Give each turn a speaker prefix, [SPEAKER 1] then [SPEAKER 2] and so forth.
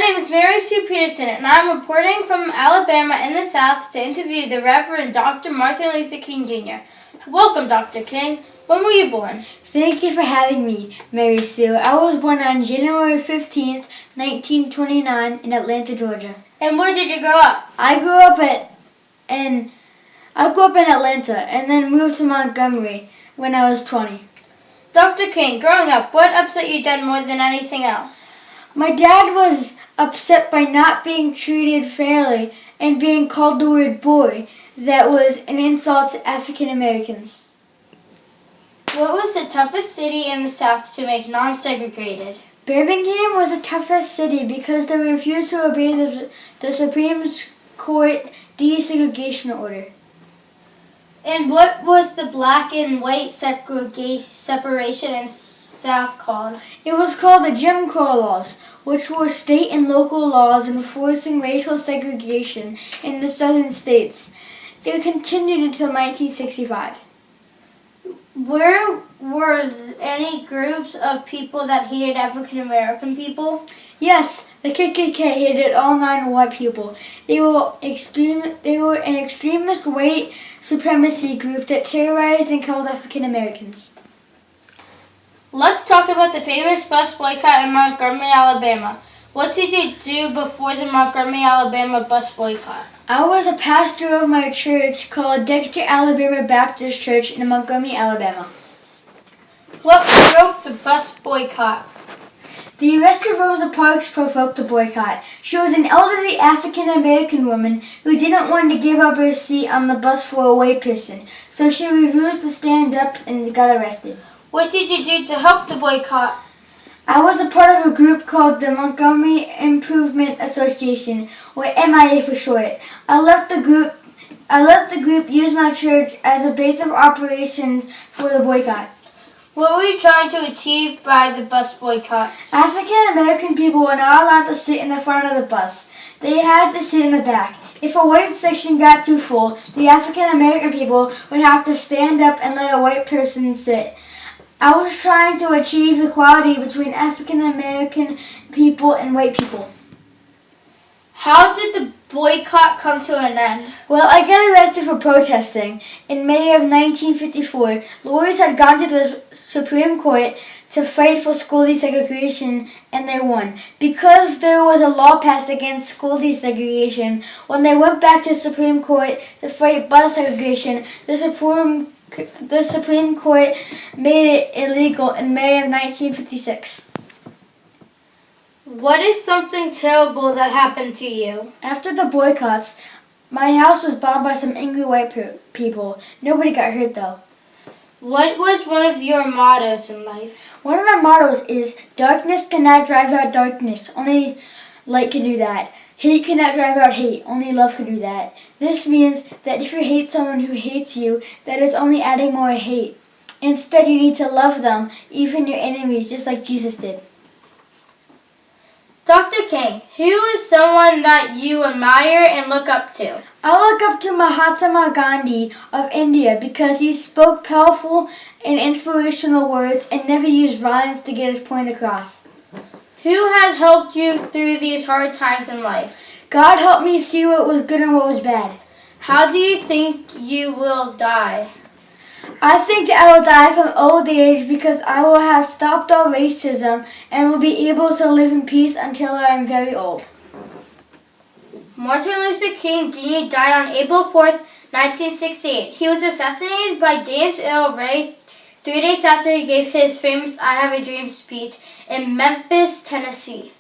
[SPEAKER 1] name is Mary Sue Peterson, and I'm reporting from Alabama in the South to interview the Reverend Dr. Martin Luther King Jr. Welcome, Dr. King. When were you born?
[SPEAKER 2] Thank you for having me, Mary Sue. I was born on January 15th, 1929 in Atlanta, Georgia.
[SPEAKER 1] And where did you grow up?
[SPEAKER 2] I grew up in Atlanta and then moved to Montgomery when I was 20.
[SPEAKER 1] Dr. King, growing up, what upset you dad more than anything else?
[SPEAKER 2] My dad was upset by not being treated fairly and being called the word boy. That was an insult to African Americans.
[SPEAKER 1] What was the toughest city in the South to make non-segregated?
[SPEAKER 2] Birmingham was the toughest city because they refused to obey the Supreme Court desegregation order.
[SPEAKER 1] And what was the black and white separation in South called?
[SPEAKER 2] It was called the Jim Crow laws, which were state and local laws enforcing racial segregation in the southern states. It continued until 1965.
[SPEAKER 1] Were any groups of people that hated African American people?
[SPEAKER 2] Yes, the KKK hated all 9 white people. They were an extremist white supremacy group that terrorized and killed African Americans.
[SPEAKER 1] Let's talk about the famous bus boycott in Montgomery, Alabama. What did you do before the Montgomery, Alabama bus boycott?
[SPEAKER 2] I was a pastor of my church called Dexter Alabama Baptist Church in Montgomery, Alabama.
[SPEAKER 1] What provoked the bus boycott?
[SPEAKER 2] The arrest of Rosa Parks provoked the boycott. She was an elderly African American woman who didn't want to give up her seat on the bus for a white person, so she refused to stand up and got arrested.
[SPEAKER 1] What did you do to help the boycott?
[SPEAKER 2] I was a part of a group called the Montgomery Improvement Association, or MIA for short. I let the group use my church as a base of operations for the boycott.
[SPEAKER 1] What were you trying to achieve by the bus boycotts?
[SPEAKER 2] African American people were not allowed to sit in the front of the bus. They had to sit in the back. If a white section got too full, the African American people would have to stand up and let a white person sit. I was trying to achieve equality between African American people and white people.
[SPEAKER 1] How did the boycott come to an end?
[SPEAKER 2] Well, I got arrested for protesting. In May of 1954, lawyers had gone to the Supreme Court to fight for school desegregation, and they won. Because there was a law passed against school desegregation, when they went back to the Supreme Court to fight bus segregation, the Supreme Court made it illegal in May of 1956.
[SPEAKER 1] What is something terrible that happened to you?
[SPEAKER 2] After the boycotts, my house was bombed by some angry white people. Nobody got hurt though.
[SPEAKER 1] What was one of your mottos in life?
[SPEAKER 2] One of my mottos is, darkness cannot drive out darkness, only light can do that. Hate cannot drive out hate, only love can do that. This means that if you hate someone who hates you, that is only adding more hate. Instead, you need to love them, even your enemies, just like Jesus did.
[SPEAKER 1] Dr. King, who is someone that you admire and look up to?
[SPEAKER 2] I look up to Mahatma Gandhi of India because he spoke powerful and inspirational words and never used violence to get his point across.
[SPEAKER 1] Who has helped you through these hard times in life?
[SPEAKER 2] God helped me see what was good and what was bad.
[SPEAKER 1] How do you think you will die?
[SPEAKER 2] I think that I will die from old age because I will have stopped all racism and will be able to live in peace until I am very old.
[SPEAKER 1] Martin Luther King Jr. died on April 4th, 1968. He was assassinated by James Earl Ray 3 days after he gave his famous I Have a Dream speech in Memphis, Tennessee.